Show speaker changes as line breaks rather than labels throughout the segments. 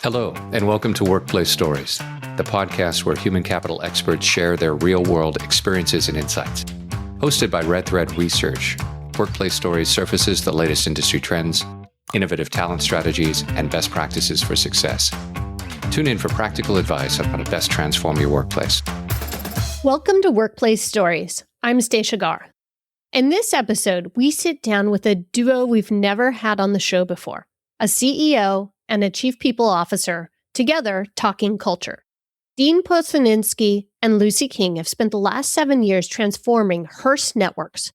Hello, and welcome to Workplace Stories, the podcast where human capital experts share their real-world experiences and insights. Hosted by Red Thread Research, Workplace Stories surfaces the latest industry trends, innovative talent strategies, and best practices for success. Tune in for practical advice on how to best transform your workplace.
Welcome to Workplace Stories. I'm Stacia Garr. In this episode, we sit down with a duo we've never had on the show before, a CEO and a Chief People Officer, together talking culture. Dean Possenniskie and Lucy King have spent the last 7 years transforming Hearst Networks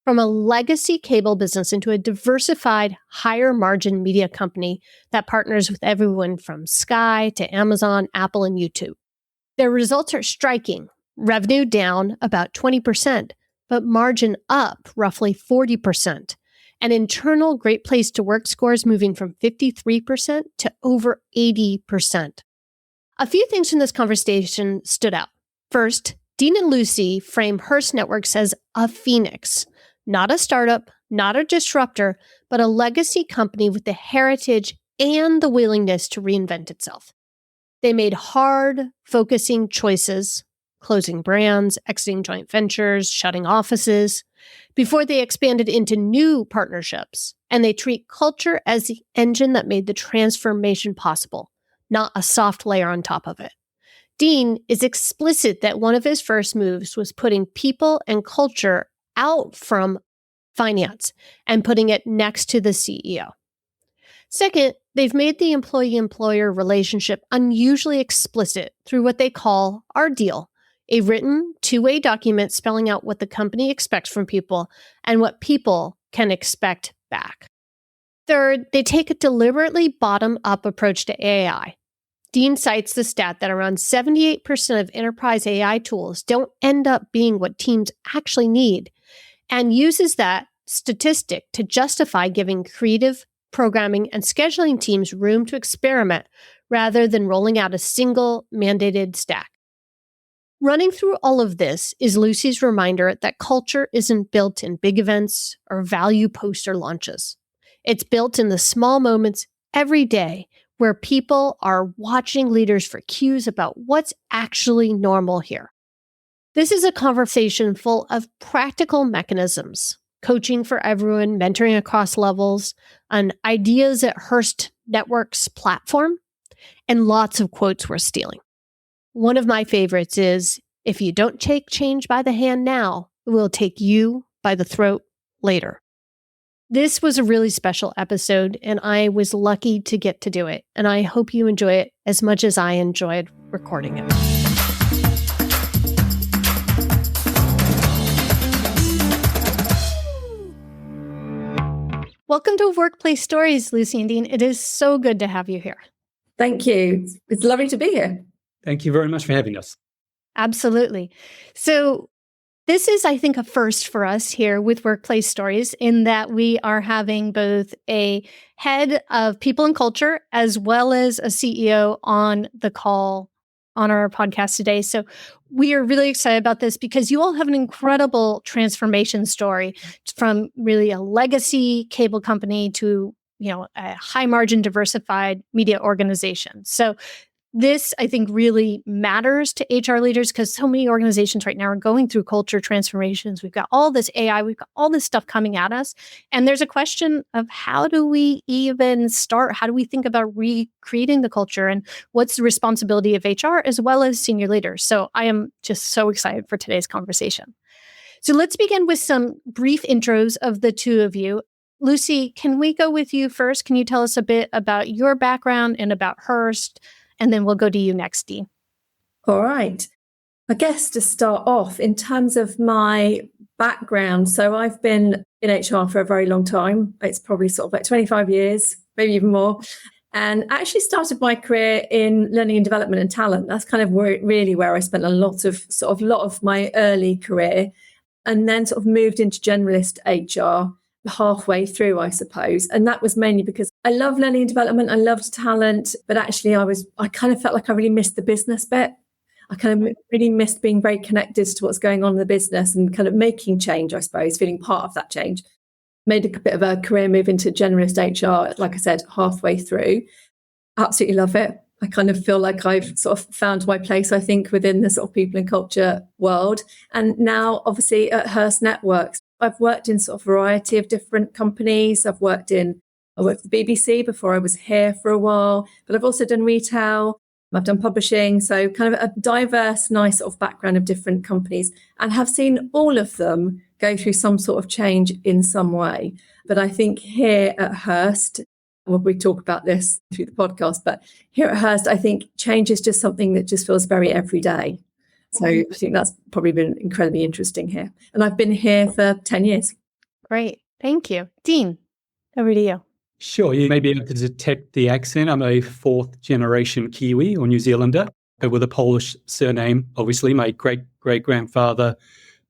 from a legacy cable business into a diversified, higher-margin media company that partners with everyone from Sky to Amazon, Apple, and YouTube. Their results are striking. Revenue down about 20%, but margin up roughly 40%. And internal Great Place to Work scores moving from 53% to over 80%. A few things from this conversation stood out. First, Dean and Lucy frame Hearst Networks as a phoenix, not a startup, not a disruptor, but a legacy company with the heritage and the willingness to reinvent itself. They made hard, focusing choices, closing brands, exiting joint ventures, shutting offices, before they expanded into new partnerships. And they treat culture as the engine that made the transformation possible, not a soft layer on top of it. Dean is explicit that one of his first moves was putting people and culture out from finance and putting it next to the CEO. Second, they've made the employee-employer relationship unusually explicit through what they call our deal, a written two-way document spelling out what the company expects from people and what people can expect back. Third, they take a deliberately bottom-up approach to AI. Dean cites the stat that around 78% of enterprise AI tools don't end up being what teams actually need, and uses that statistic to justify giving creative, programming, and scheduling teams room to experiment rather than rolling out a single mandated stack. Running through all of this is Lucy's reminder that culture isn't built in big events or value poster launches. It's built in the small moments every day where people are watching leaders for cues about what's actually normal here. This is a conversation full of practical mechanisms, coaching for everyone, mentoring across levels, and ideas at Hearst Networks platform, and lots of quotes worth stealing. One of my favorites is, if you don't take change by the hand now, it will take you by the throat later. This was a really special episode, and I was lucky to get to do it, and I hope you enjoy it as much as I enjoyed recording it. Welcome to Workplace Stories, Lucy and Dean. It is so good to have you here.
Thank you. It's lovely to be here.
Thank you very much for having us.
Absolutely. So this is, I think, a first for us here with Workplace Stories in that we are having both a head of people and culture as well as a CEO on the call on our podcast today. So we are really excited about this because you all have an incredible transformation story from really a legacy cable company to, a high margin diversified media organization. So this, I think, really matters to HR leaders because so many organizations right now are going through culture transformations. We've got all this AI, we've got all this stuff coming at us. And there's a question of how do we even start? How do we think about recreating the culture? And what's the responsibility of HR as well as senior leaders? So I am just so excited for today's conversation. So let's begin with some brief intros of the two of you. Lucy, can we go with you first? Can you tell us a bit about your background and about Hearst? And then we'll go to you next, Dean.
All right. I guess to start off, in terms of my background, so I've been in HR for a very long time. It's probably sort of like 25 years, maybe even more. And I actually started my career in learning and development and talent. That's kind of where I spent a lot of my early career, and then sort of moved into generalist HR halfway through, I suppose. And that was mainly because I love learning and development. I loved talent, but actually I kind of felt like I really missed the business bit. I kind of really missed being very connected to what's going on in the business and kind of making change, I suppose, feeling part of that change. Made a bit of a career move into generalist HR, like I said, halfway through. Absolutely love it. I kind of feel like I've sort of found my place, I think, within the sort of people and culture world. And now, obviously, at Hearst Networks, I've worked in sort of a variety of different companies. I worked for the BBC before I was here for a while, but I've also done retail. I've done publishing. So kind of a diverse, nice sort of background of different companies, and have seen all of them go through some sort of change in some way. But I think here at Hearst, well, we talk about this through the podcast, but here at Hearst, I think change is just something that just feels very everyday. So I think that's probably been incredibly interesting here. And I've been here for 10 years.
Great. Thank you. Dean, over to you.
Sure, you may be able to detect the accent. I'm a fourth generation Kiwi or New Zealander, but with a Polish surname. Obviously, my great-great-grandfather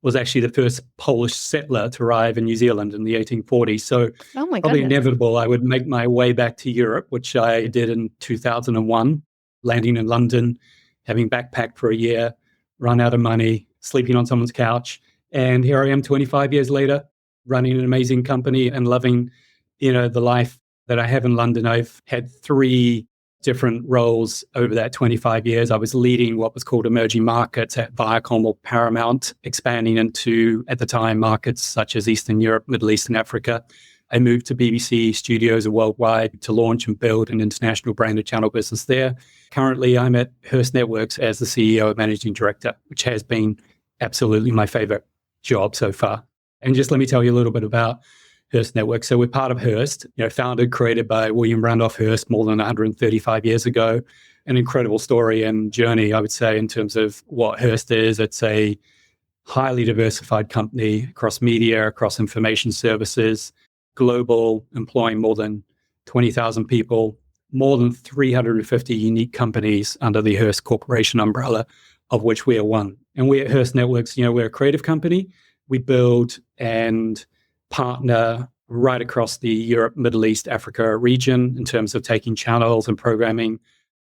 was actually the first Polish settler to arrive in New Zealand in the 1840s. So probably inevitable I would make my way back to Europe, which I did in 2001, landing in London, having backpacked for a year, run out of money, sleeping on someone's couch. And here I am 25 years later, running an amazing company and loving, the life that I have in London. I've had 3 different roles over that 25 years. I was leading what was called emerging markets at Viacom or Paramount, expanding into, at the time, markets such as Eastern Europe, Middle East, and Africa. I moved to BBC Studios worldwide to launch and build an international branded channel business there. Currently, I'm at Hearst Networks as the CEO and Managing Director, which has been absolutely my favorite job so far. And just let me tell you a little bit about Hearst Networks. So we're part of Hearst, founded, created by William Randolph Hearst more than 135 years ago. An incredible story and journey, I would say, in terms of what Hearst is. It's a highly diversified company across media, across information services, global, employing more than 20,000 people, more than 350 unique companies under the Hearst Corporation umbrella, of which we are one. And we at Hearst Networks, we're a creative company. We build and partner right across the Europe, Middle East, Africa region in terms of taking channels and programming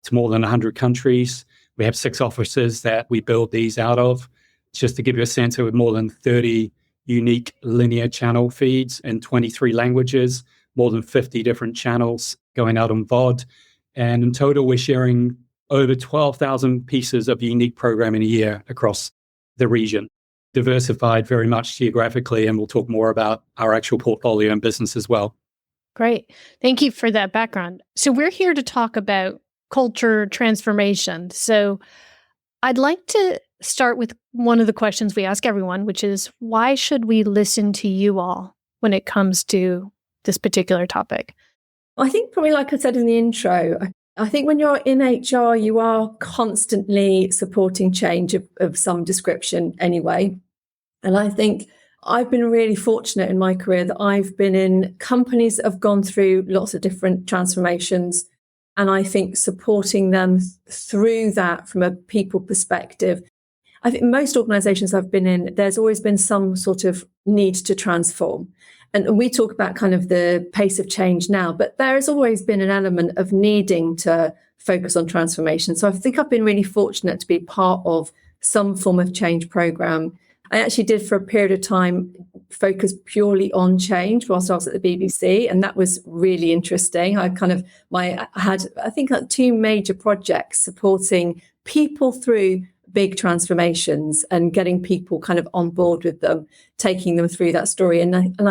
to more than 100 countries. We have 6 offices that we build these out of. Just to give you a sense, with more than 30 unique linear channel feeds in 23 languages, more than 50 different channels going out on VOD. And in total, we're sharing over 12,000 pieces of unique programming a year across the region. Diversified very much geographically, and we'll talk more about our actual portfolio and business as well.
Great. Thank you for that background. So we're here to talk about culture transformation. So I'd like to start with one of the questions we ask everyone, which is, why should we listen to you all when it comes to this particular topic?
I think probably, like I said in the intro, I think when you're in HR, you are constantly supporting change of some description anyway. And I think I've been really fortunate in my career that I've been in companies that have gone through lots of different transformations. And I think supporting them through that from a people perspective, I think most organizations I've been in, there's always been some sort of need to transform. And we talk about kind of the pace of change now, but there has always been an element of needing to focus on transformation. So I think I've been really fortunate to be part of some form of change program. I actually did, for a period of time, focus purely on change whilst I was at the BBC, and that was really interesting. I had 2 major projects supporting people through big transformations and getting people kind of on board with them, taking them through that story.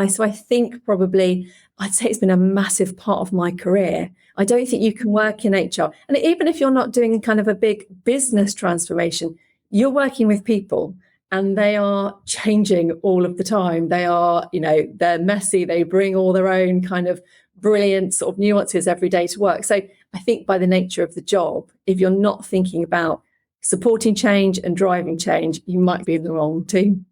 So I think probably I'd say it's been a massive part of my career. I don't think you can work in HR. And even if you're not doing kind of a big business transformation, you're working with people and they are changing all of the time. They are, they're messy. They bring all their own kind of brilliant sort of nuances every day to work. So I think by the nature of the job, if you're not thinking about supporting change and driving change, you might be in the wrong team.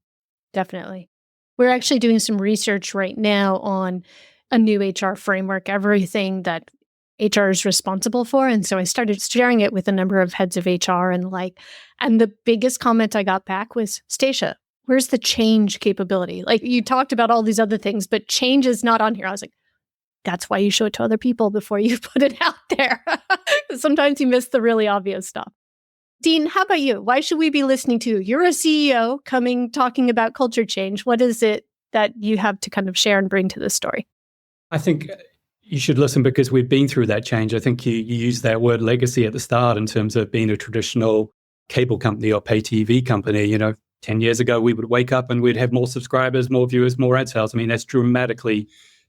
Definitely. We're actually doing some research right now on a new HR framework, everything that HR is responsible for. And so I started sharing it with a number of heads of HR and the biggest comment I got back was, Stacia, where's the change capability? Like, you talked about all these other things, but change is not on here. I was like, that's why you show it to other people before you put it out there. Sometimes you miss the really obvious stuff. Dean, how about you? Why should we be listening to you? You're a CEO talking about culture change. What is it that you have to kind of share and bring to this story?
I think, you should listen because we've been through that change. I think you used that word legacy at the start in terms of being a traditional cable company or pay TV company. 10 years ago, we would wake up and we'd have more subscribers, more viewers, more ad sales. I mean, that's dramatically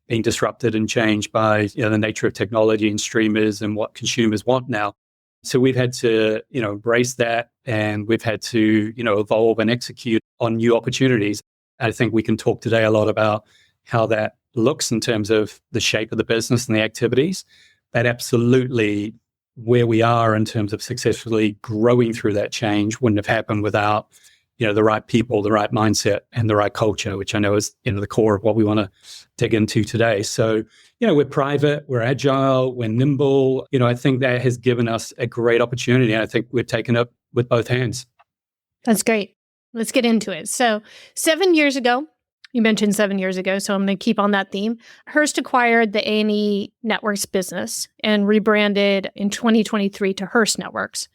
being disrupted and changed by the nature of technology and streamers and what consumers want now. So we've had to, embrace that, and we've had to, evolve and execute on new opportunities. I think we can talk today a lot about how that looks in terms of the shape of the business and the activities. But absolutely, where we are in terms of successfully growing through that change wouldn't have happened without, the right people, the right mindset, and the right culture, which I know is, the core of what we want to dig into today. So, we're private, we're agile, we're nimble. I think that has given us a great opportunity. And I think we've taken it with both hands.
That's great. Let's get into it. So 7 years ago, you mentioned 7 years ago, so I'm going to keep on that theme. Hearst acquired the A&E Networks business and rebranded in 2023 to Hearst Networks.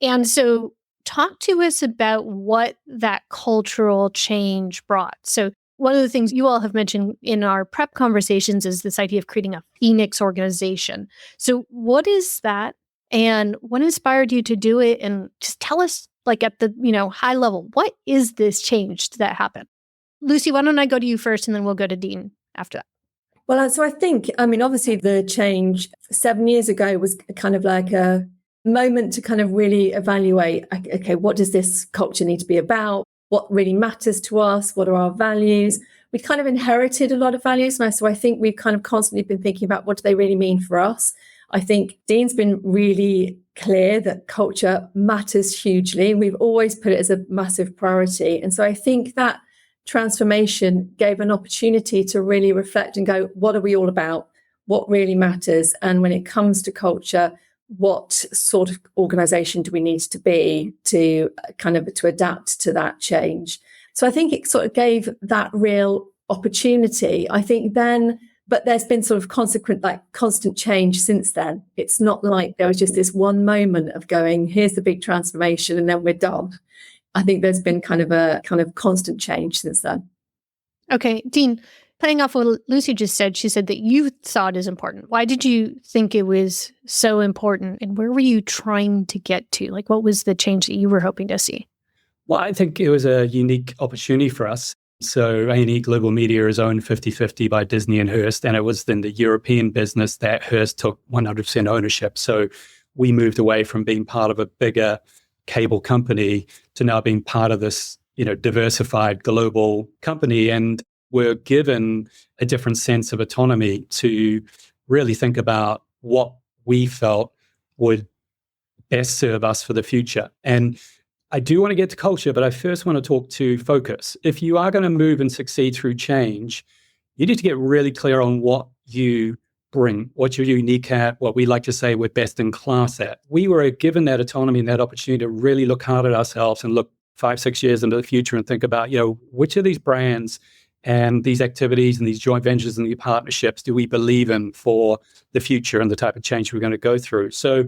And so talk to us about what that cultural change brought. So one of the things you all have mentioned in our prep conversations is this idea of creating a Phoenix organization. So what is that, and what inspired you to do it? And just tell us, like at the high level, what is this change that happened? Lucy, why don't I go to you first, and then we'll go to Dean after that.
Well, so I think, obviously the change 7 years ago was kind of like a moment to kind of really evaluate, okay, what does this culture need to be about? What really matters to us? What are our values? We kind of inherited a lot of values. So I think we've kind of constantly been thinking about what do they really mean for us? I think Dean's been really clear that culture matters hugely. We've always put it as a massive priority. And so I think that transformation gave an opportunity to really reflect and go, what are we all about? What really matters? And when it comes to culture, what sort of organization do we need to be to adapt to that change? So I think it sort of gave that real opportunity. I think then, but there's been sort of constant change since then. It's not like there was just this one moment of going, here's the big transformation, and then we're done. I think there's been kind of constant change since then.
Okay, Dean, playing off what Lucy just said, she said that you saw it as important. Why did you think it was so important, and where were you trying to get to? Like, what was the change that you were hoping to see?
Well, I think it was a unique opportunity for us. So A&E Global Media is owned 50-50 by Disney and Hearst, and it was then the European business that Hearst took 100% ownership. So we moved away from being part of a bigger cable company to now being part of this, diversified global company. And we're given a different sense of autonomy to really think about what we felt would best serve us for the future. And I do want to get to culture, but I first want to talk to focus. If you are going to move and succeed through change, you need to get really clear on what you bring, what you're unique at, what we like to say we're best in class at. We were given that autonomy and that opportunity to really look hard at ourselves and look 5-6 years into the future and think about, which of these brands and these activities and these joint ventures and these partnerships do we believe in for the future and the type of change we're going to go through. So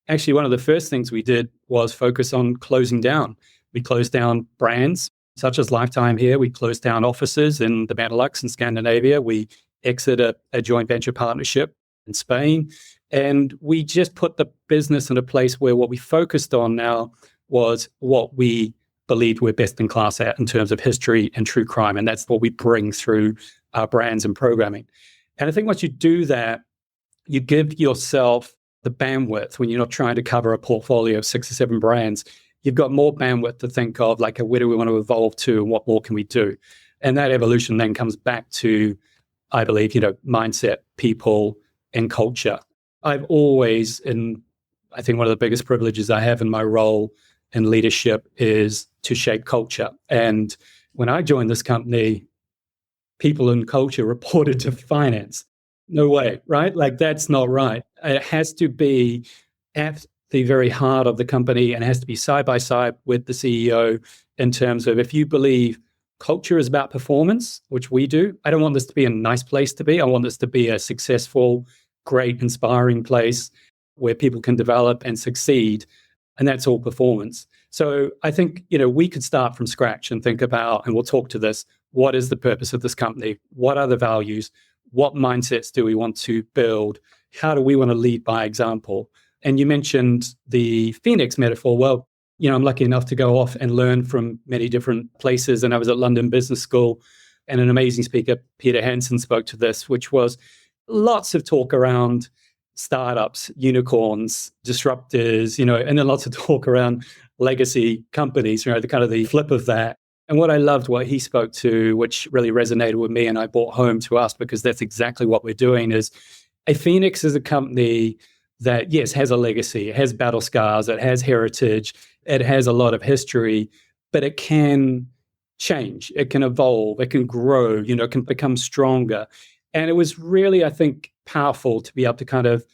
actually, one of the first things we did was focus on closing down. We closed down brands such as Lifetime here. We closed down offices in the Benelux and Scandinavia. We exited a joint venture partnership in Spain. And we just put the business in a place where what we focused on now was what we believed we're best in class at in terms of history and true crime. And that's what we bring through our brands and programming. And I think once you do that, you give yourself the bandwidth when you're not trying to cover a portfolio of 6 or 7 brands. You've got more bandwidth to think of, like, where do we want to evolve to and what more can we do? And that evolution then comes back to, I believe, mindset, people, and culture. I've always, and I think one of the biggest privileges I have in my role in leadership is to shape culture. And when I joined this company, people and culture reported to finance. No way, right? Like, that's not right. It has to be at the very heart of the company, and it has to be side by side with the CEO in terms of, if you believe culture is about performance, which we do, I don't want this to be a nice place to be. I want this to be a successful, great, inspiring place where people can develop and succeed. And that's all performance. So I think, we could start from scratch and think about, and we'll talk to this, what is the purpose of this company? What are the values? what mindsets do we want to build? How do we want to lead by example? And you mentioned the Phoenix metaphor. Well, I'm lucky enough to go off and learn from many different places. And I was at London Business School, and an amazing speaker, Peter Hansen, spoke to this, which was lots of talk around startups, unicorns, disruptors, and then lots of talk around legacy companies, the kind of the flip of that. And what I loved, what he spoke to, which really resonated with me and I brought home to us, because that's exactly what we're doing, is a Phoenix is a company that, yes, has a legacy, it has battle scars, it has heritage, it has a lot of history, but it can change, it can evolve, it can grow, it can become stronger. And it was really, I think, powerful to be able to kind of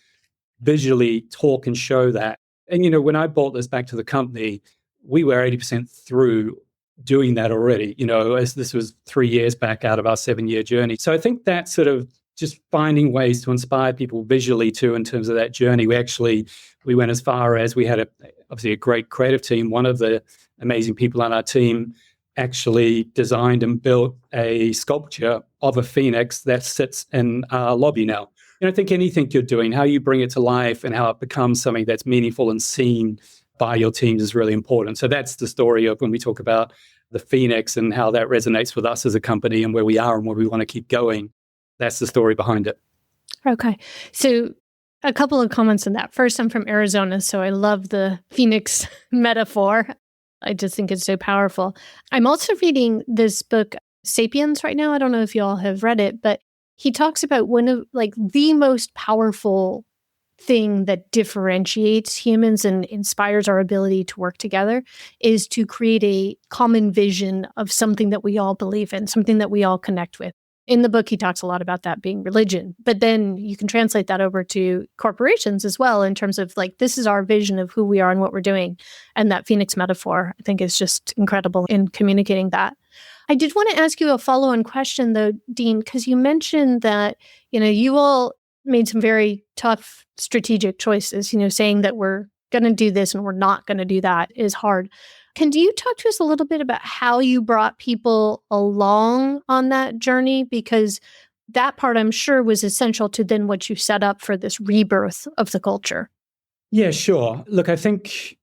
visually talk and show that. And, when I brought this back to the company, we were 80% through doing that already, as this was 3 years back out of our 7-year journey. So I think that sort of just finding ways to inspire people visually too, in terms of that journey. We went as far as we had obviously a great creative team. One of the amazing people on our team actually designed and built a sculpture of a phoenix that sits in our lobby now. I think anything you're doing, how you bring it to life and how it becomes something that's meaningful and seen by your teams is really important. So that's the story of when we talk about the phoenix and how that resonates with us as a company and where we are and where we want to keep going. That's the story behind it.
Okay. So a couple of comments on that. First, I'm from Arizona, so I love the phoenix metaphor. I just think it's so powerful. I'm also reading this book, Sapiens, right now. I don't know if you all have read it, but he talks about one of the most powerful thing that differentiates humans and inspires our ability to work together is to create a common vision of something that we all believe in, something that we all connect with. In the book, he talks a lot about that being religion, but then you can translate that over to corporations as well in terms of this is our vision of who we are and what we're doing. And that Phoenix metaphor, I think, is just incredible in communicating that. I did want to ask you a follow-on question though, Dean, because you mentioned that, you all made some very tough strategic choices, saying that we're going to do this and we're not going to do that is hard. Can you talk to us a little bit about how you brought people along on that journey? Because that part, I'm sure, was essential to then what you set up for this rebirth of the culture.
Yeah, sure. Look, I think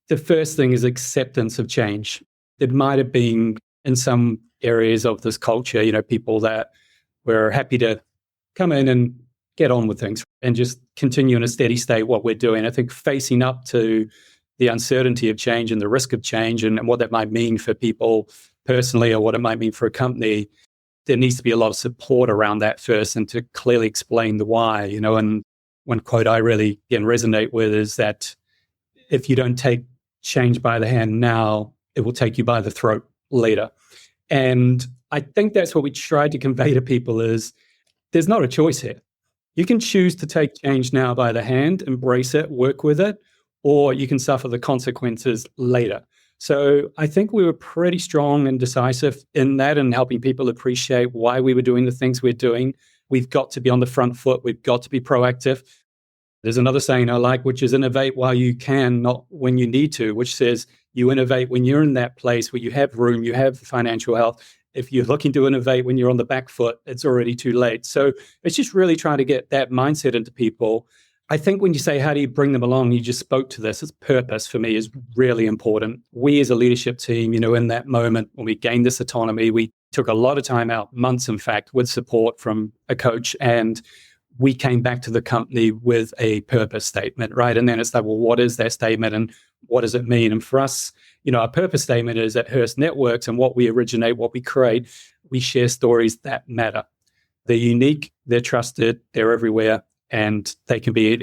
the first thing is acceptance of change. It might have been in some areas of this culture, people that were happy to come in and get on with things and just continue in a steady state what we're doing. I think facing up to the uncertainty of change and the risk of change and what that might mean for people personally or what it might mean for a company, there needs to be a lot of support around that first and to clearly explain the why, and one quote I really resonate with is that if you don't take change by the hand now, it will take you by the throat later. And I think that's what we tried to convey to people is there's not a choice here. You can choose to take change now by the hand, embrace it, work with it, or you can suffer the consequences later. So I think we were pretty strong and decisive in that and helping people appreciate why we were doing the things we're doing. We've got to be on the front foot. We've got to be proactive. There's another saying I like, which is innovate while you can, not when you need to, which says you innovate when you're in that place where you have room, you have financial health. If you're looking to innovate when you're on the back foot, it's already too late. So it's just really trying to get that mindset into people. I think when you say, how do you bring them along? You just spoke to this. It's purpose for me is really important. We as a leadership team, in that moment when we gained this autonomy, we took a lot of time out, months, in fact, with support from a coach. And we came back to the company with a purpose statement, right? And then it's like, well, what is that statement and what does it mean? And for us, our purpose statement is at Hearst Networks and what we originate, what we create, we share stories that matter. They're unique, they're trusted, they're everywhere. And they can be,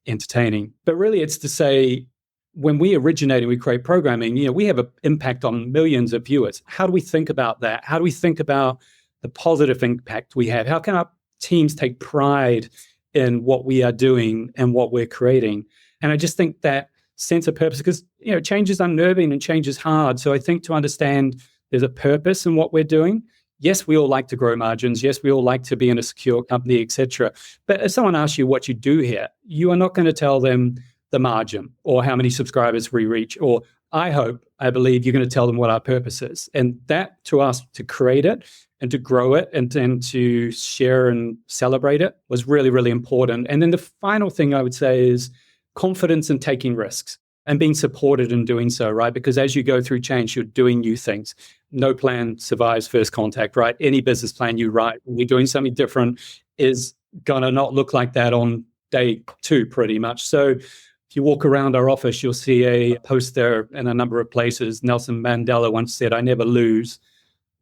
entertaining. But really, it's to say, when we originate and we create programming, we have an impact on millions of viewers. How do we think about that? How do we think about the positive impact we have? How can our teams take pride in what we are doing and what we're creating? And I just think that sense of purpose, because, change is unnerving and change is hard. So I think to understand there's a purpose in what we're doing. Yes, we all like to grow margins. Yes, we all like to be in a secure company, etc. But if someone asks you what you do here, you are not going to tell them the margin or how many subscribers we reach. Or I hope I believe you're going to tell them what our purpose is. And that, to us, to create it and to grow it and then to share and celebrate it was really, really important. And then the final thing I would say is confidence in taking risks and being supported in doing so, right? Because as you go through change, you're doing new things. No plan survives first contact, right? Any business plan you write, when you're doing something different, is going to not look like that on day 2, pretty much. So if you walk around our office, you'll see a poster in a number of places. Nelson Mandela once said, "I never lose.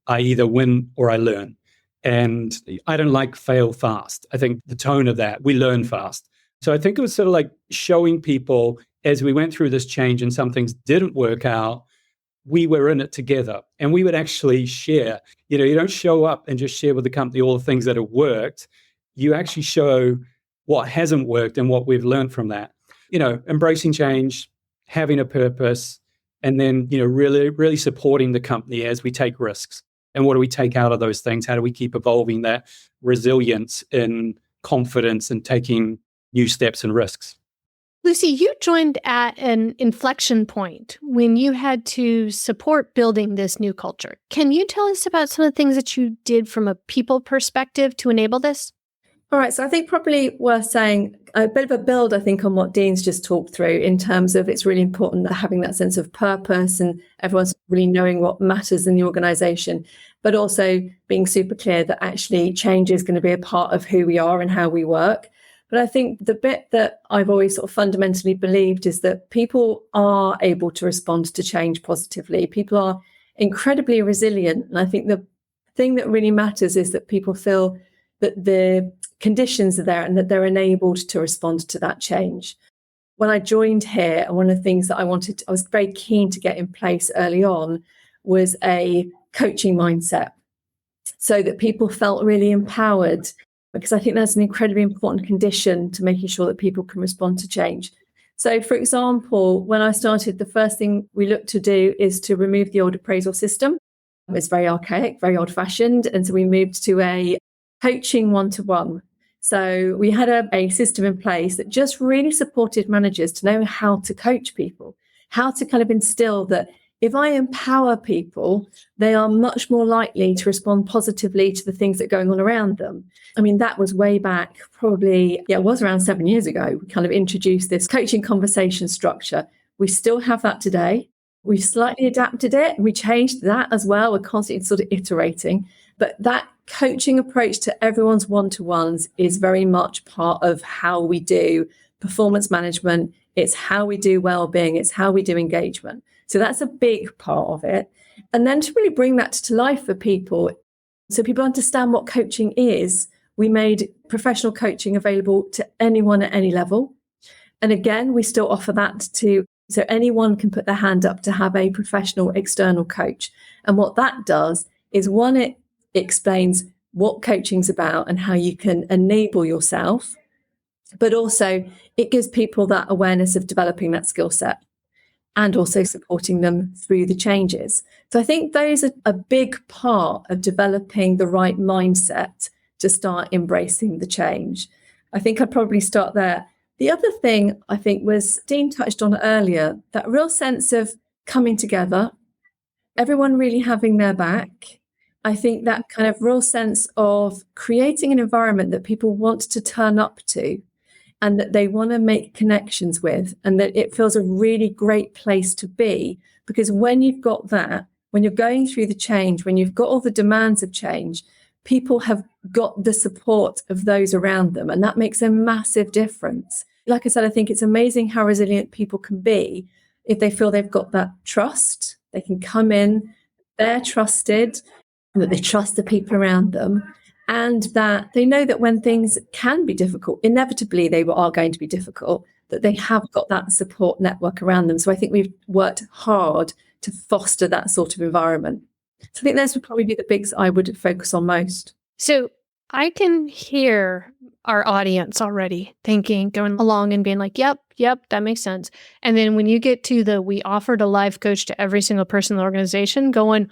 I either win or I learn." And I don't like fail fast. I think the tone of that, we learn fast. So I think it was sort of like showing people as we went through this change and some things didn't work out, we were in it together and we would actually share. You know, you don't show up and just share with the company all the things that have worked. You actually show what hasn't worked and what we've learned from that. You know, embracing change, having a purpose, and then, you know, really, really supporting the company as we take risks. And what do we take out of those things? How do we keep evolving that resilience and confidence and taking new steps and risks?
Lucy, you joined at an inflection point when you had to support building this new culture. Can you tell us about some of the things that you did from a people perspective to enable this?
All right, so I think probably worth saying a bit of a build, I think, on what Dean's just talked through in terms of it's really important that having that sense of purpose and everyone's really knowing what matters in the organization, but also being super clear that actually change is going to be a part of who we are and how we work. But I think the bit that I've always sort of fundamentally believed is that people are able to respond to change positively. People are incredibly resilient. And I think the thing that really matters is that people feel that the conditions are there and that they're enabled to respond to that change. When I joined here, one of the things that I was very keen to get in place early on was a coaching mindset so that people felt really empowered, because I think that's an incredibly important condition to making sure that people can respond to change. So, for example, when I started, the first thing we looked to do is to remove the old appraisal system. It's very archaic, very old-fashioned. And so we moved to a coaching one-to-one. So we had a system in place that just really supported managers to know how to coach people, how to kind of instill that if I empower people, they are much more likely to respond positively to the things that are going on around them. I mean, that was way back, probably, it was around 7 years ago. We kind of introduced this coaching conversation structure. We still have that today. We've slightly adapted it. We changed that as well. We're constantly sort of iterating. But that coaching approach to everyone's one-to-ones is very much part of how we do performance management. It's how we do well-being. It's how we do engagement. So that's a big part of it. And then to really bring that to life for people, so people understand what coaching is, we made professional coaching available to anyone at any level. And again, we still offer that so anyone can put their hand up to have a professional external coach. And what that does is, one, it explains what coaching's about and how you can enable yourself, but also it gives people that awareness of developing that skill set and also supporting them through the changes. So I think those are a big part of developing the right mindset to start embracing the change. I think I'd probably start there. The other thing I think was, Dean touched on earlier, that real sense of coming together, everyone really having their back. I think that kind of real sense of creating an environment that people want to turn up to and that they want to make connections with, and that it feels a really great place to be. Because when you've got that, when you're going through the change, when you've got all the demands of change, people have got the support of those around them. And that makes a massive difference. Like I said, I think it's amazing how resilient people can be if they feel they've got that trust. They can come in, they're trusted, that they trust the people around them, and that they know that when things can be difficult, inevitably they are going to be difficult, that they have got that support network around them. So I think we've worked hard to foster that sort of environment. So I think those would probably be the bigs I would focus on most.
So I can hear our audience already thinking, going along and being like, yep, that makes sense. And then when you get to we offered a life coach to every single person in the organization, going,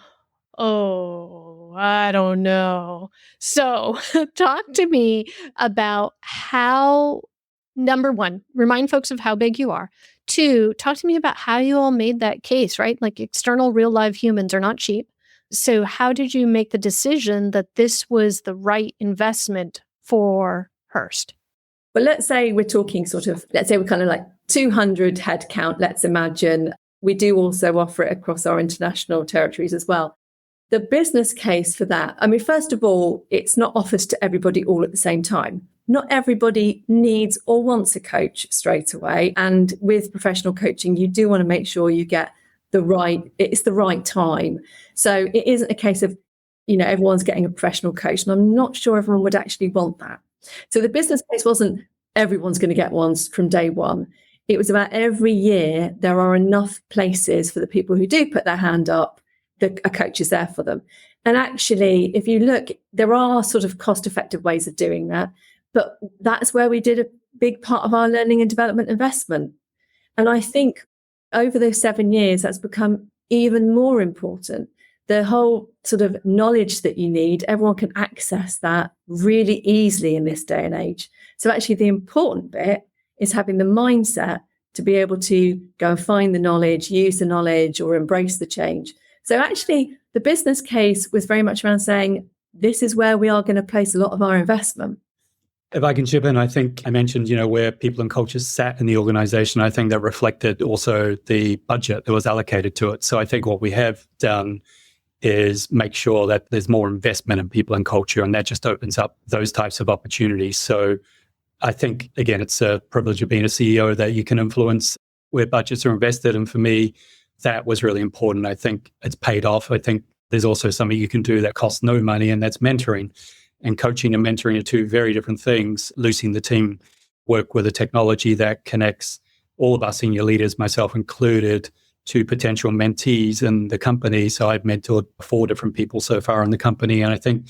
oh, I don't know. So talk to me about how number one, remind folks of how big you are. Two, talk to me about how you all made that case, right? Like external real live humans are not cheap. So how did you make the decision that this was the right investment for Hearst?
Well, let's say we're talking let's say we're kind of like 200 headcount. Let's imagine we do also offer it across our international territories as well. The business case for that, I mean, first of all, it's not offered to everybody all at the same time. Not everybody needs or wants a coach straight away. And with professional coaching, you do want to make sure you get it's the right time. So it isn't a case of, everyone's getting a professional coach. And I'm not sure everyone would actually want that. So the business case wasn't everyone's going to get one from day one. It was about every year there are enough places for the people who do put their hand up, a coach is there for them. And actually, if you look, there are sort of cost-effective ways of doing that. But that's where we did a big part of our learning and development investment. And I think over those 7 years, that's become even more important. The whole sort of knowledge that you need, everyone can access that really easily in this day and age. So actually the important bit is having the mindset to be able to go and find the knowledge, use the knowledge, or embrace the change. So actually the business case was very much around saying, this is where we are going to place a lot of our investment.
If I can chip in, I think I mentioned, where people and culture sat in the organization. I think that reflected also the budget that was allocated to it. So I think what we have done is make sure that there's more investment in people and culture, and that just opens up those types of opportunities. So I think, again, it's a privilege of being a CEO that you can influence where budgets are invested. And for me, that was really important. I think it's paid off. I think there's also something you can do that costs no money, and that's mentoring. And coaching and mentoring are two very different things. Loosing the team work with a technology that connects all of our senior leaders, myself included, to potential mentees in the company. So I've mentored 4 different people so far in the company. And I think,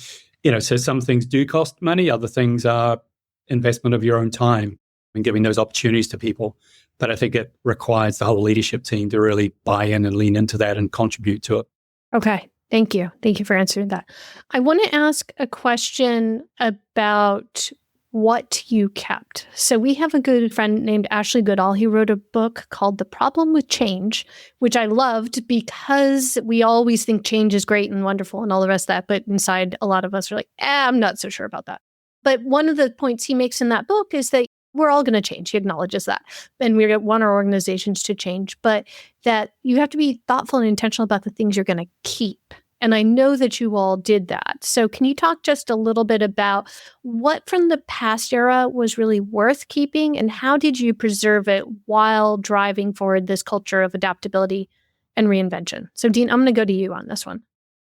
so some things do cost money. Other things are investment of your own time and giving those opportunities to people. But I think it requires the whole leadership team to really buy in and lean into that and contribute to it.
Okay. Thank you. Thank you for answering that. I want to ask a question about what you kept. So we have a good friend named Ashley Goodall. He wrote a book called The Problem with Change, which I loved because we always think change is great and wonderful and all the rest of that. But inside, a lot of us are like, I'm not so sure about that. But one of the points he makes in that book is that we're all going to change. He acknowledges that. And we want our organizations to change, but that you have to be thoughtful and intentional about the things you're going to keep. And I know that you all did that. So can you talk just a little bit about what from the past era was really worth keeping, and how did you preserve it while driving forward this culture of adaptability and reinvention? So Dean, I'm going to go to you on this one.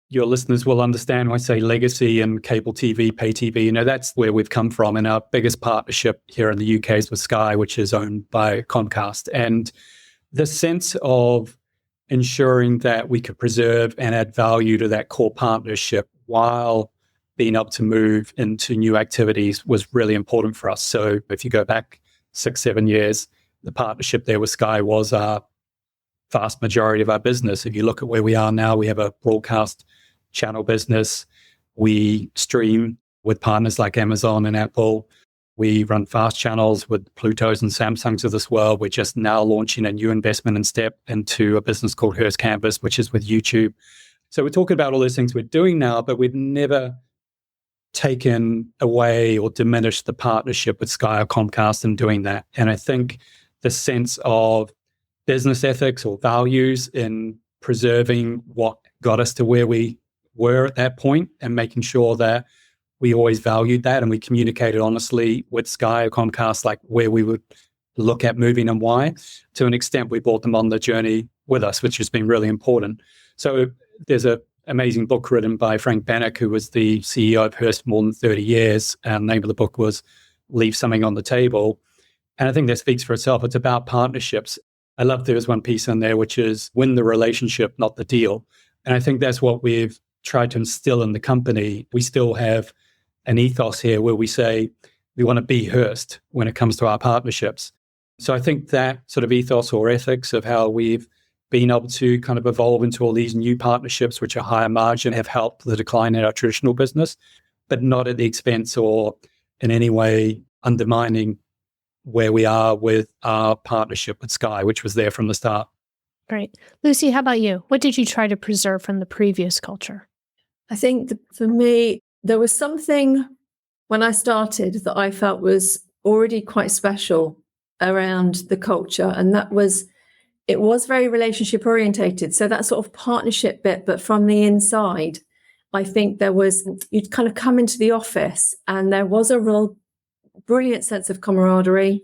Your listeners will understand when I say legacy and cable TV, pay TV, that's where we've come from. And our biggest partnership here in the UK is with Sky, which is owned by Comcast. And the sense of ensuring that we could preserve and add value to that core partnership while being able to move into new activities was really important for us. So if you go back 6-7 years, the partnership there with Sky was our vast majority of our business. If you look at where we are now, we have a broadcast channel business. We stream with partners like Amazon and Apple. We run fast channels with Plutos and Samsungs of this world. We're just now launching a new investment and step into a business called Hearst Campus, which is with YouTube. So we're talking about all those things we're doing now, but we've never taken away or diminished the partnership with Sky or Comcast in doing that. And I think the sense of business ethics or values in preserving what got us to where we were at that point and making sure that we always valued that and we communicated honestly with Sky or Comcast, like where we would look at moving and why. To an extent, we brought them on the journey with us, which has been really important. So there's an amazing book written by Frank Bannock, who was the CEO of Hearst for more than 30 years. And the name of the book was Leave Something on the Table. And I think that speaks for itself. It's about partnerships. I love there was one piece in there, which is win the relationship, not the deal. And I think that's what we've tried to instill in the company. We still have an ethos here where we say we want to be Hearst when it comes to our partnerships. So I think that sort of ethos or ethics of how we've been able to kind of evolve into all these new partnerships, which are higher margin, have helped the decline in our traditional business, but not at the expense or in any way undermining where we are with our partnership with Sky, which was there from the start.
Great. Lucy, how about you? What did you try to preserve from the previous culture?
I think for me, there was something when I started that I felt was already quite special around the culture. And that was, it was very relationship orientated. So that sort of partnership bit, but from the inside, I think there was, you'd kind of come into the office and there was a real brilliant sense of camaraderie,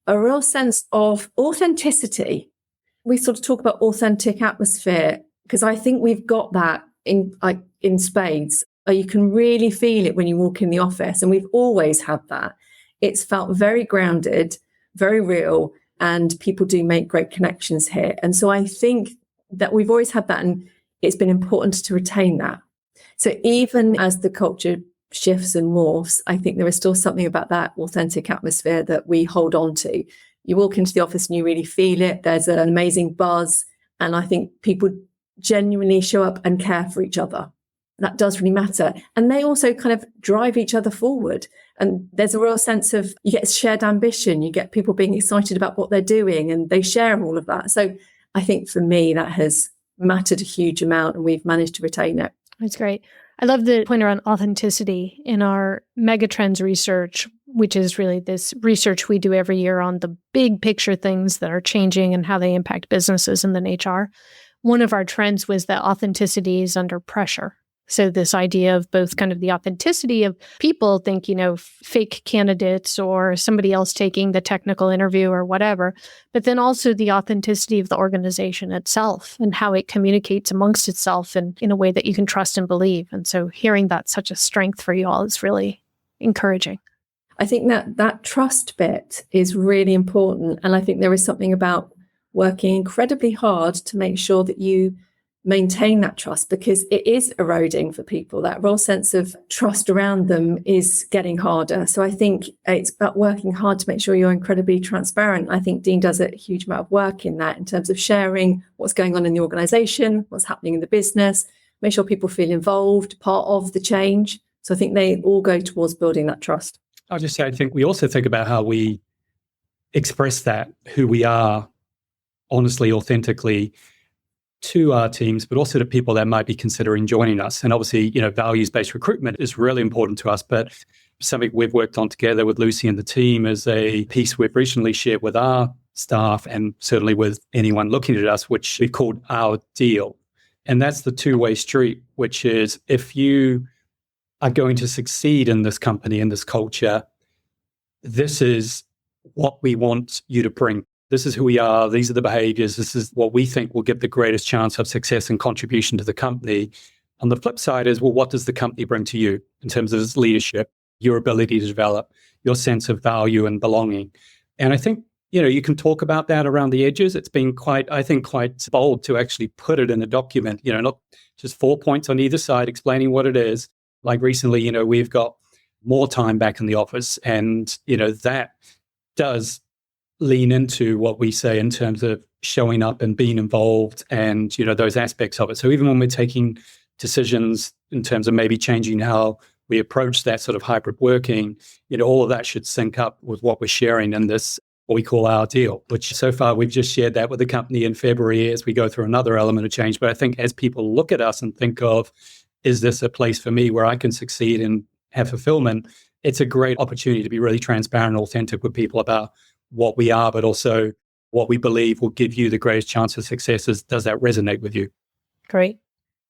a real sense of authenticity. We sort of talk about authentic atmosphere because I think we've got that in spades. You can really feel it when you walk in the office, and we've always had that. It's felt very grounded, very real, and people do make great connections here. And so I think that we've always had that, and it's been important to retain that. So even as the culture shifts and morphs, I think there is still something about that authentic atmosphere that we hold on to. You walk into the office and you really feel it. There's an amazing buzz. And I think people genuinely show up and care for each other. That does really matter. And they also kind of drive each other forward. And there's a real sense of, you get shared ambition, you get people being excited about what they're doing, and they share all of that. So I think for me, that has mattered a huge amount, and we've managed to retain it.
That's great. I love the point around authenticity in our megatrends research, which is really this research we do every year on the big picture things that are changing and how they impact businesses and then HR. One of our trends was that authenticity is under pressure. So this idea of both kind of the authenticity of people think, fake candidates or somebody else taking the technical interview or whatever, but then also the authenticity of the organization itself and how it communicates amongst itself and in a way that you can trust and believe. And so hearing that's such a strength for you all is really encouraging.
I think that trust bit is really important. And I think there is something about working incredibly hard to make sure that you maintain that trust, because it is eroding for people. That real sense of trust around them is getting harder. So I think it's about working hard to make sure you're incredibly transparent. I think Dean does a huge amount of work in that, in terms of sharing what's going on in the organization, what's happening in the business, make sure people feel involved, part of the change. So I think they all go towards building that trust.
I'll just say, I think we also think about how we express that, who we are, honestly, authentically, to our teams, but also to people that might be considering joining us. And obviously, values-based recruitment is really important to us, but something we've worked on together with Lucy and the team is a piece we've recently shared with our staff and certainly with anyone looking at us, which we called Our Deal. And that's the two-way street, which is if you are going to succeed in this company, in this culture, this is what we want you to bring. This is who we are. These are the behaviors. This is what we think will give the greatest chance of success and contribution to the company. On the flip side is, well, what does the company bring to you in terms of its leadership, your ability to develop, your sense of value and belonging? And I think, you can talk about that around the edges. It's been quite bold to actually put it in a document, not just 4 points on either side explaining what it is. Like recently, we've got more time back in the office, and, that does lean into what we say in terms of showing up and being involved and, those aspects of it. So even when we're taking decisions in terms of maybe changing how we approach that sort of hybrid working, all of that should sync up with what we're sharing in this, what we call Our Deal, which so far we've just shared that with the company in February as we go through another element of change. But I think as people look at us and think of, is this a place for me where I can succeed and have fulfillment? It's a great opportunity to be really transparent and authentic with people about what we are, but also what we believe will give you the greatest chance of success. Does that resonate with you?
Great.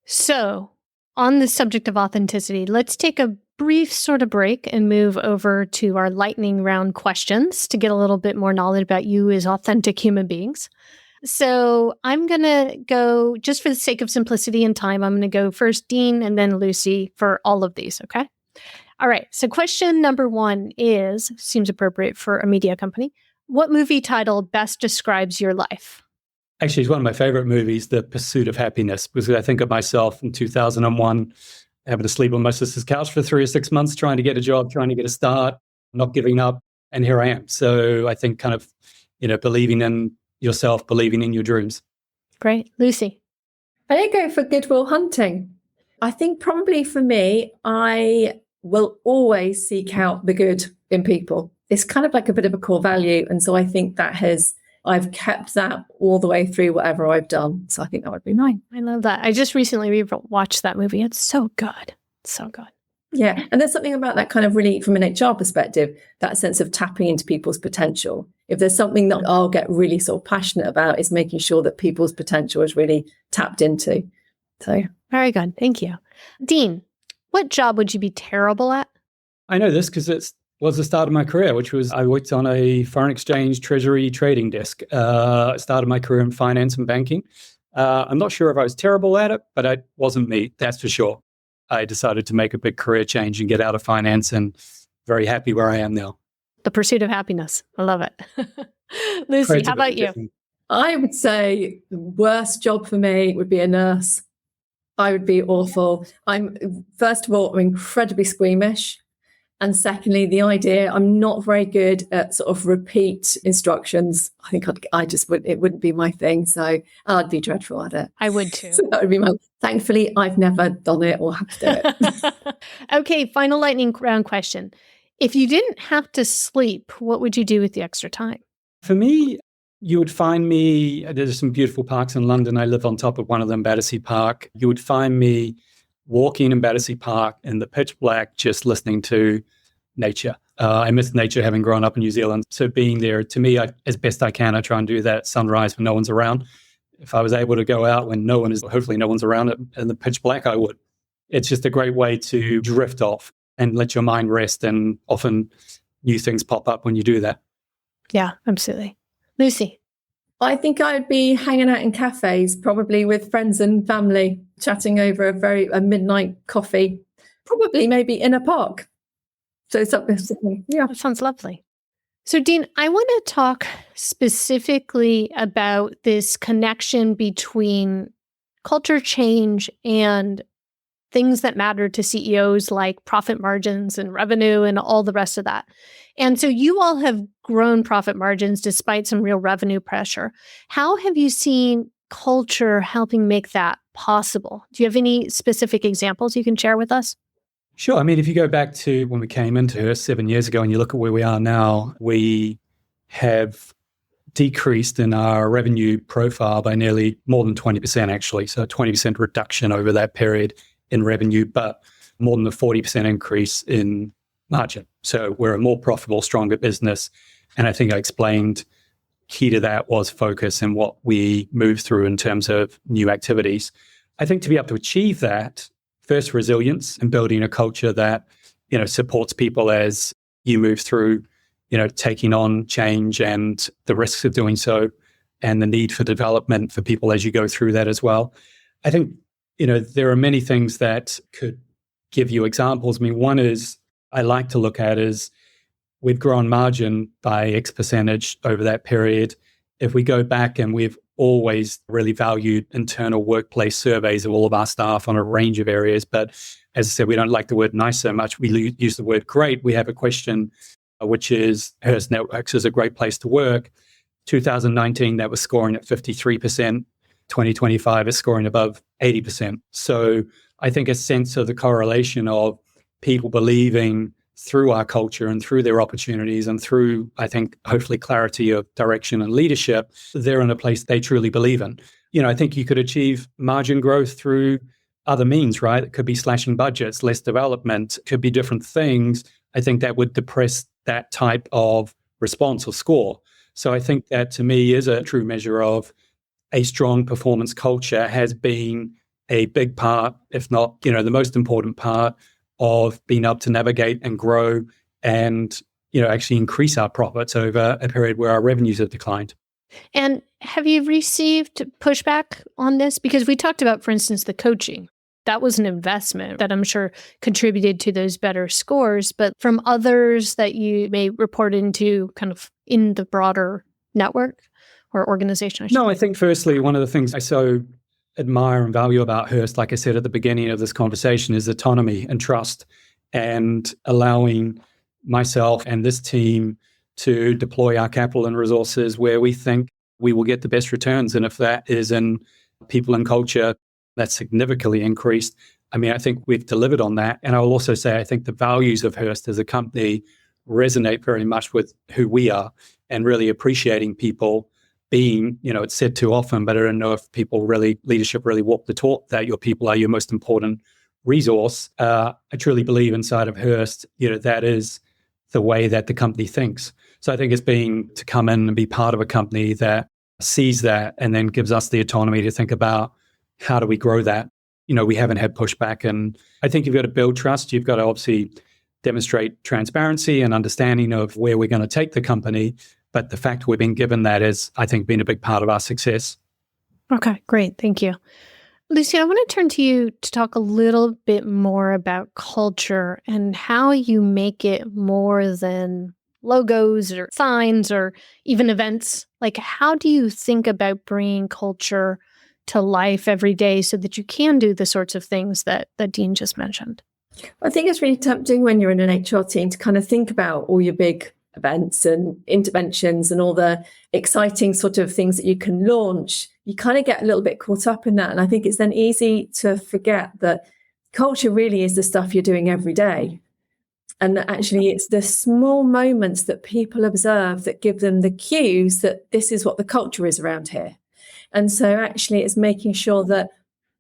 So on the subject of authenticity, let's take a brief sort of break and move over to our lightning round questions to get a little bit more knowledge about you as authentic human beings. So I'm going to go, just for the sake of simplicity and time, I'm going to go first Dean and then Lucy for all of these, okay? All right. So question number 1 seems appropriate for a media company. What movie title best describes your life?
Actually, it's one of my favorite movies, The Pursuit of Happiness, because I think of myself in 2001, having to sleep on my sister's couch for 3 or 6 months, trying to get a job, trying to get a start, not giving up. And here I am. So I think kind of, believing in yourself, believing in your dreams.
Great. Lucy?
I go for Good Will Hunting. I think probably for me, I will always seek out the good in people. it's kind of like a bit of a core value. And so I think I've kept that all the way through whatever I've done. So I think that would be mine.
I love that. I just recently watched that movie. It's so good. It's so good.
Yeah. And there's something about that kind of really, from an HR perspective, that sense of tapping into people's potential. If there's something that I'll get really sort of passionate about, is making sure that people's potential is really tapped into. So
very good. Thank you. Dean, what job would you be terrible at?
I know this because it was the start of my career, which was I worked on a foreign exchange treasury trading desk. I started my career in finance and banking. I'm not sure if I was terrible at it, but it wasn't me, that's for sure. I decided to make a big career change and get out of finance, and very happy where I am now.
The pursuit of happiness. I love it. Lucy, how about you?
I would say the worst job for me would be a nurse. I would be awful. First of all, I'm incredibly squeamish. And secondly, the idea, I'm not very good at sort of repeat instructions. I think it wouldn't be my thing. So I'd be dreadful at it.
I would too.
So that would be thankfully, I've never done it or had to do it.
Okay, final lightning round question. If you didn't have to sleep, what would you do with the extra time?
For me, you would find me, there's some beautiful parks in London. I live on top of one of them, Battersea Park. You would find me walking in Battersea Park in the pitch black, just listening to nature. I miss nature, having grown up in New Zealand. So being there, to me, as best I can, I try and do that at sunrise when no one's around. If I was able to go out when hopefully no one's around in the pitch black, I would. It's just a great way to drift off and let your mind rest. And often new things pop up when you do that.
Yeah, absolutely. Lucy?
I think I'd be hanging out in cafes, probably with friends and family, chatting over a midnight coffee, probably maybe in a park. So something, yeah.
That sounds lovely. So Dean, I want to talk specifically about this connection between culture change and things that matter to CEOs like profit margins and revenue and all the rest of that. And so you all have grown profit margins despite some real revenue pressure. How have you seen culture helping make that possible? Do you have any specific examples you can share with us?
Sure. I mean, if you go back to when we came into Hearst 7 years ago and you look at where we are now, we have decreased in our revenue profile by nearly more than 20%, actually. So a 20% reduction over that period in revenue, but more than a 40% increase in margin. So we're a more profitable, stronger business. And I think I explained key to that was focus and what we move through in terms of new activities. I think to be able to achieve that, first, resilience and building a culture that, supports people as you move through, taking on change and the risks of doing so, and the need for development for people as you go through that as well. I think, there are many things that could give you examples. I mean, one is I like to look at is we've grown margin by X percentage over that period. If we go back, and we've always really valued internal workplace surveys of all of our staff on a range of areas. But as I said, we don't like the word nice so much. We use the word great. We have a question, which is Hearst Networks is a great place to work. 2019, that was scoring at 53%. 2025 is scoring above 80%. So I think a sense of the correlation of people believing through our culture and through their opportunities and through, I think, hopefully clarity of direction and leadership, they're in a place they truly believe in. I think you could achieve margin growth through other means, right? It could be slashing budgets, less development, could be different things. I think that would depress that type of response or score. So I think that to me is a true measure of a strong performance culture has been a big part, if not, the most important part of being able to navigate and grow and, actually increase our profits over a period where our revenues have declined.
And have you received pushback on this? Because we talked about, for instance, the coaching. That was an investment that I'm sure contributed to those better scores. But from others that you may report into kind of in the broader network or organization?
No, I think firstly, one of the things I so admire and value about Hearst, like I said at the beginning of this conversation, is autonomy and trust, and allowing myself and this team to deploy our capital and resources where we think we will get the best returns. And if that is in people and culture, that's significantly increased. I mean, I think we've delivered on that. And I will also say, I think the values of Hearst as a company resonate very much with who we are and really appreciating people being, it's said too often, but I don't know if leadership really walk the talk that your people are your most important resource. I truly believe inside of Hearst, that is the way that the company thinks. So I think it's to come in and be part of a company that sees that and then gives us the autonomy to think about how do we grow that. We haven't had pushback. And I think you've got to build trust. You've got to obviously demonstrate transparency and understanding of where we're going to take the company. But the fact we've been given that is, I think, been a big part of our success.
Okay, great. Thank you. Lucy, I want to turn to you to talk a little bit more about culture and how you make it more than logos or signs or even events. Like, how do you think about bringing culture to life every day so that you can do the sorts of things that Dean just mentioned?
I think it's really tempting when you're in an HR team to kind of think about all your big events and interventions and all the exciting sort of things that you can launch. You kind of get a little bit caught up in that. And I think it's then easy to forget that culture really is the stuff you're doing every day. And that actually it's the small moments that people observe that give them the cues that this is what the culture is around here. And so actually it's making sure that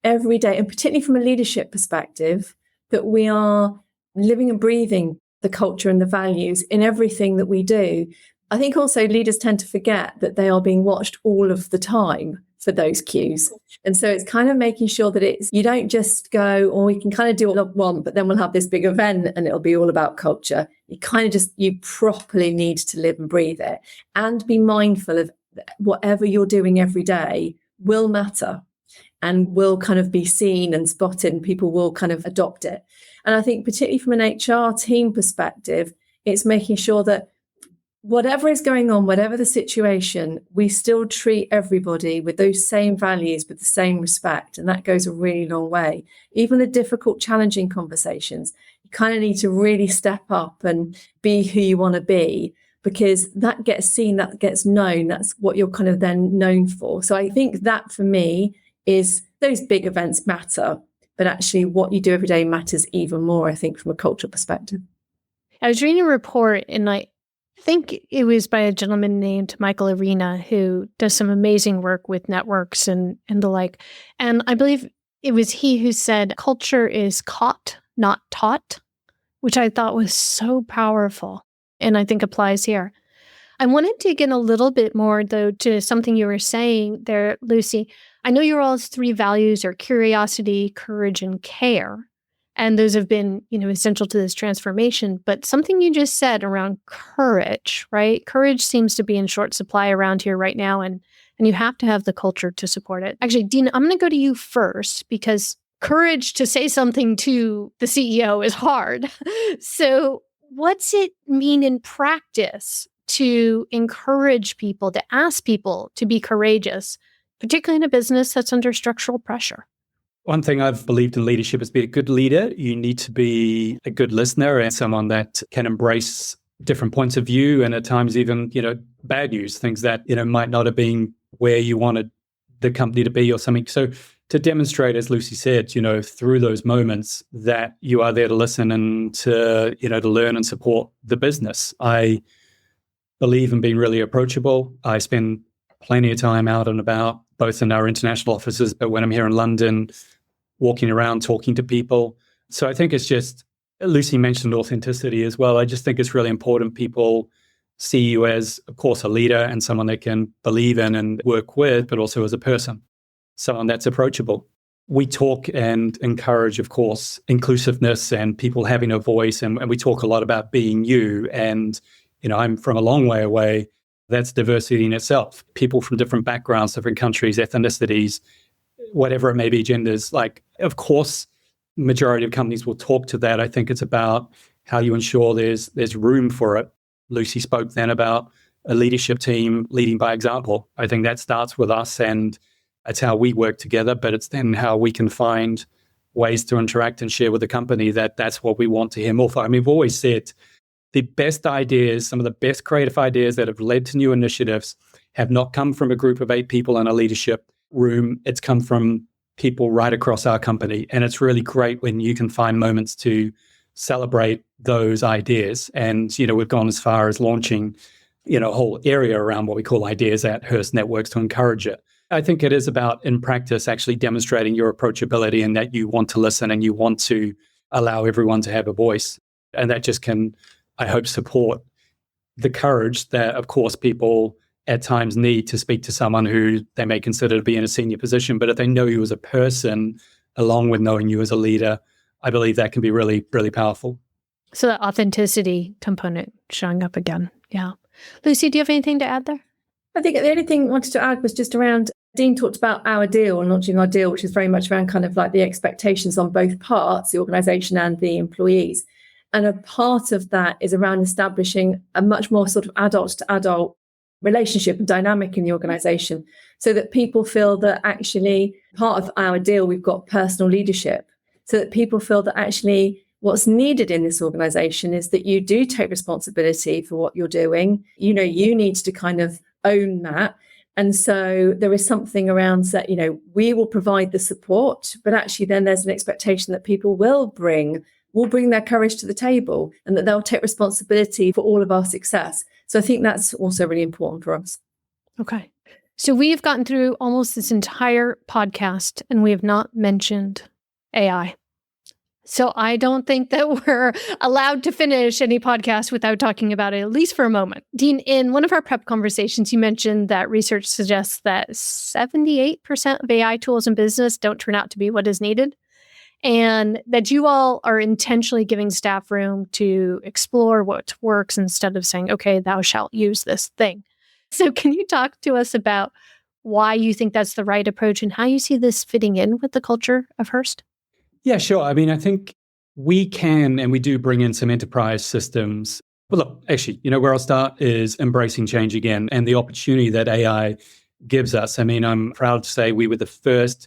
every day, and particularly from a leadership perspective, that we are living and breathing the culture and the values in everything that we do. I think also leaders tend to forget that they are being watched all of the time for those cues. And so it's kind of making sure that you don't just go, or we can kind of do what I want, but then we'll have this big event and it'll be all about culture. You properly need to live and breathe it and be mindful of whatever you're doing every day will matter and will kind of be seen and spotted, and people will kind of adopt it. And I think particularly from an HR team perspective, it's making sure that whatever is going on, whatever the situation, we still treat everybody with those same values, with the same respect. And that goes a really long way. Even the difficult, challenging conversations, you kind of need to really step up and be who you want to be, because that gets seen, that gets known. That's what you're kind of then known for. So I think that for me is those big events matter, but actually what you do every day matters even more, I think, from a cultural perspective.
I was reading a report, and I think it was by a gentleman named Michael Arena, who does some amazing work with networks and the like. And I believe it was he who said, culture is caught, not taught, which I thought was so powerful and I think applies here. I wanted to get a little bit more, though, to something you were saying there, Lucy. I know your all's three values are curiosity, courage, and care. And those have been, essential to this transformation. But something you just said around courage, right? Courage seems to be in short supply around here right now. And you have to have the culture to support it. Actually, Dean, I'm going to go to you first, because courage to say something to the CEO is hard. So what's it mean in practice to encourage people, to ask people to be courageous, particularly in a business that's under structural pressure?
One thing I've believed in leadership is be a good leader. You need to be a good listener and someone that can embrace different points of view, and at times even, bad news, things that, might not have been where you wanted the company to be or something. So to demonstrate, as Lucy said, through those moments that you are there to listen and to learn and support the business. I believe in being really approachable. I spend plenty of time out and about, both in our international offices, but when I'm here in London, walking around, talking to people. So I think it's just, Lucy mentioned authenticity as well. I just think it's really important people see you as, of course, a leader and someone they can believe in and work with, but also as a person, someone that's approachable. We talk and encourage, of course, inclusiveness and people having a voice. And we talk a lot about being you. And, I'm from a long way away. That's diversity in itself. People from different backgrounds, different countries, ethnicities, whatever it may be, genders. Like, of course, majority of companies will talk to that. I think it's about how you ensure there's room for it. Lucy spoke then about a leadership team leading by example. I think that starts with us, and it's how we work together, but it's then how we can find ways to interact and share with the company that's what we want to hear more for. I mean, we've always said the best ideas, some of the best creative ideas that have led to new initiatives have not come from a group of 8 people in a leadership room. It's come from people right across our company. And it's really great when you can find moments to celebrate those ideas. And, we've gone as far as launching, a whole area around what we call ideas at Hearst Networks to encourage it. I think it is about, in practice, actually demonstrating your approachability and that you want to listen and you want to allow everyone to have a voice. And that just can, I hope, support the courage that, of course, people at times need to speak to someone who they may consider to be in a senior position. But if they know you as a person, along with knowing you as a leader, I believe that can be really, really powerful.
So the authenticity component showing up again. Yeah. Lucy, do you have anything to add there?
I think the only thing I wanted to add was just around, Dean talked about our deal and launching our deal, which is very much around kind of like the expectations on both parts, the organisation and the employees. And a part of that is around establishing a much more sort of adult to adult relationship and dynamic in the organisation, so that people feel that actually part of our deal, we've got personal leadership, so that people feel that actually what's needed in this organisation is that you do take responsibility for what you're doing. You need to kind of own that. And so there is something around that, we will provide the support, but actually then there's an expectation that people will bring their courage to the table and that they'll take responsibility for all of our success. So I think that's also really important for us.
Okay. So we've gotten through almost this entire podcast and we have not mentioned AI. So I don't think that we're allowed to finish any podcast without talking about it, at least for a moment. Dean, in one of our prep conversations, you mentioned that research suggests that 78% of AI tools in business don't turn out to be what is needed, and that you all are intentionally giving staff room to explore what works instead of saying, okay, thou shalt use this thing. So can you talk to us about why you think that's the right approach and how you see this fitting in with the culture of Hearst?
Yeah, sure. I mean, I think we can and we do bring in some enterprise systems. But look, actually, where I'll start is embracing change again and the opportunity that AI gives us. I mean, I'm proud to say we were the first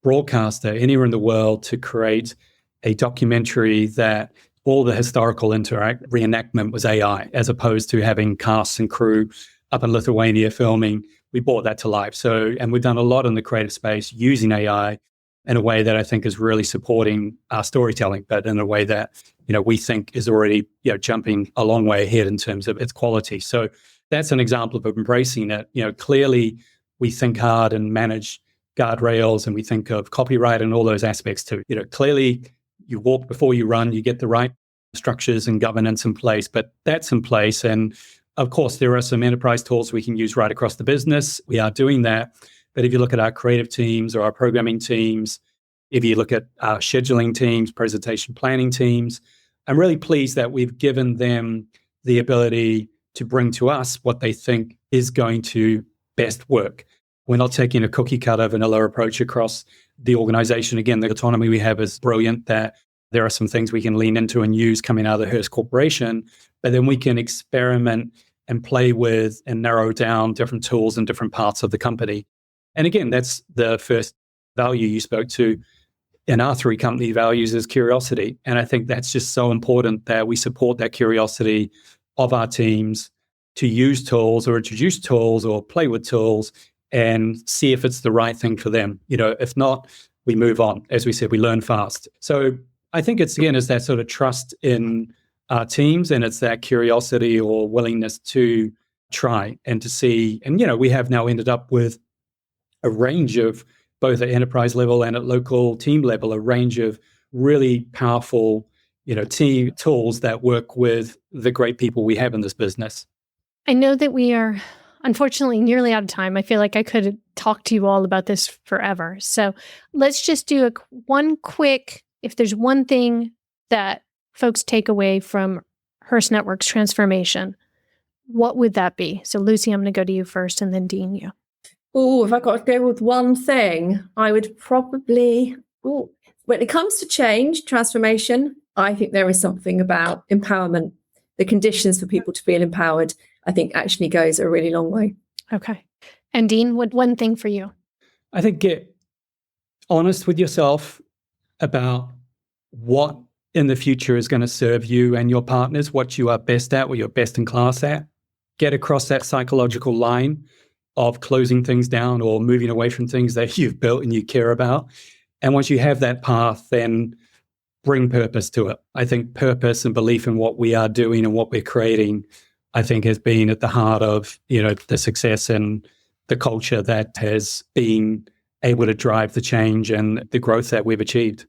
broadcaster anywhere in the world to create a documentary that all the historical reenactment was AI, as opposed to having casts and crew up in Lithuania filming. We brought that to life. So, and we've done a lot in the creative space using AI in a way that I think is really supporting our storytelling, but in a way that, we think is already, jumping a long way ahead in terms of its quality. So that's an example of embracing it. Clearly we think hard and manage guardrails and we think of copyright and all those aspects too. Clearly you walk before you run, you get the right structures and governance in place, but that's in place. And of course, there are some enterprise tools we can use right across the business. We are doing that. But if you look at our creative teams or our programming teams, if you look at our scheduling teams, presentation planning teams, I'm really pleased that we've given them the ability to bring to us what they think is going to best work. We're not taking a cookie cutter vanilla approach across the organization. Again, the autonomy we have is brilliant, that there are some things we can lean into and use coming out of the Hearst Corporation, but then we can experiment and play with and narrow down different tools in different parts of the company. And again, that's the first value you spoke to in our three company values is curiosity. And I think that's just so important that we support that curiosity of our teams to use tools or introduce tools or play with tools and see if it's the right thing for them. If not, we move on. As we said, we learn fast. So I think it's that sort of trust in our teams, and it's that curiosity or willingness to try and to see. And, we have now ended up with a range of, both at enterprise level and at local team level, a range of really powerful, team tools that work with the great people we have in this business.
I know that we are unfortunately nearly out of time. I feel like I could talk to you all about this forever. So let's just do one quick, if there's one thing that folks take away from Hearst Networks transformation, what would that be? So Lucy, I'm going to go to you first and then Dean, you.
Oh, if I got to go with one thing, I would probably, when it comes to change, transformation, I think there is something about empowerment. The conditions for people to feel empowered, I think actually goes a really long way.
Okay. And Dean, what one thing for you?
I think get honest with yourself about what in the future is going to serve you and your partners, what you are best at, what you're best in class at. Get across that psychological line of closing things down or moving away from things that you've built and you care about. And once you have that path, then bring purpose to it. I think purpose and belief in what we are doing and what we're creating, I think, has been at the heart of, the success and the culture that has been able to drive the change and the growth that we've achieved.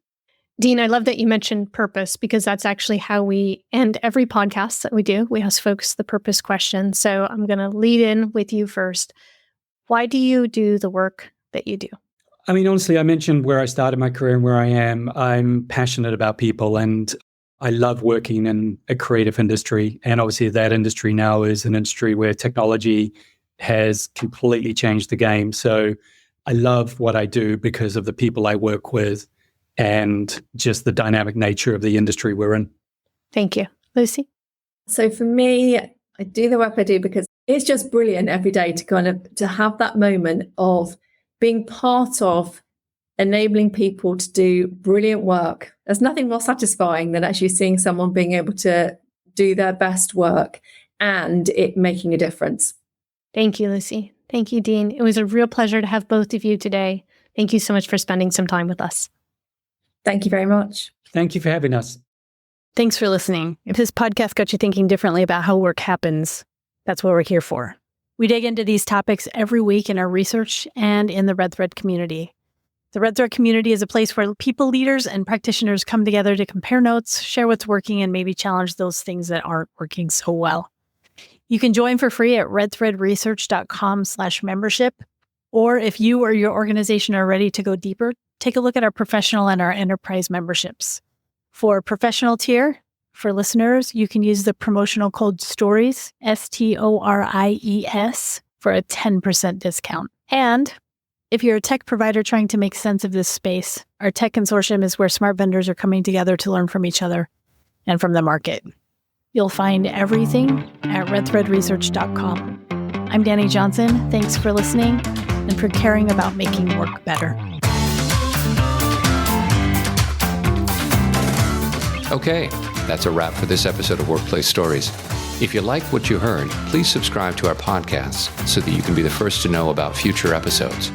Dean, I love that you mentioned purpose, because that's actually how we end every podcast that we do. We ask folks the purpose question. So I'm going to lead in with you first. Why do you do the work that you do?
I mean, honestly, I mentioned where I started my career and where I am. I'm passionate about people, and I love working in a creative industry. And obviously that industry now is an industry where technology has completely changed the game. So I love what I do because of the people I work with and just the dynamic nature of the industry we're in.
Thank you. Lucy?
So for me, I do the work I do because it's just brilliant every day to have that moment of being part of enabling people to do brilliant work. There's nothing more satisfying than actually seeing someone being able to do their best work and it making a difference.
Thank you, Lucy. Thank you, Dean. It was a real pleasure to have both of you today. Thank you so much for spending some time with us.
Thank you very much.
Thank you for having us.
Thanks for listening. If this podcast got you thinking differently about how work happens, that's what we're here for. We dig into these topics every week in our research and in the Red Thread community. The Red Thread community is a place where people, leaders, and practitioners come together to compare notes, share what's working, and maybe challenge those things that aren't working so well. You can join for free at redthreadresearch.com/membership. Or if you or your organization are ready to go deeper, take a look at our professional and our enterprise memberships. For professional tier, for listeners, you can use the promotional code STORIES, STORIES, for a 10% discount. And if you're a tech provider trying to make sense of this space, our tech consortium is where smart vendors are coming together to learn from each other and from the market. You'll find everything at redthreadresearch.com. I'm Danny Johnson. Thanks for listening and for caring about making work better.
Okay, that's a wrap for this episode of Workplace Stories. If you like what you heard, please subscribe to our podcast so that you can be the first to know about future episodes.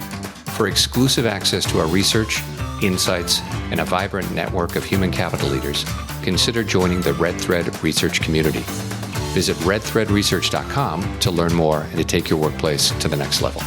For exclusive access to our research, insights, and a vibrant network of human capital leaders, consider joining the Red Thread Research community. Visit redthreadresearch.com to learn more and to take your workplace to the next level.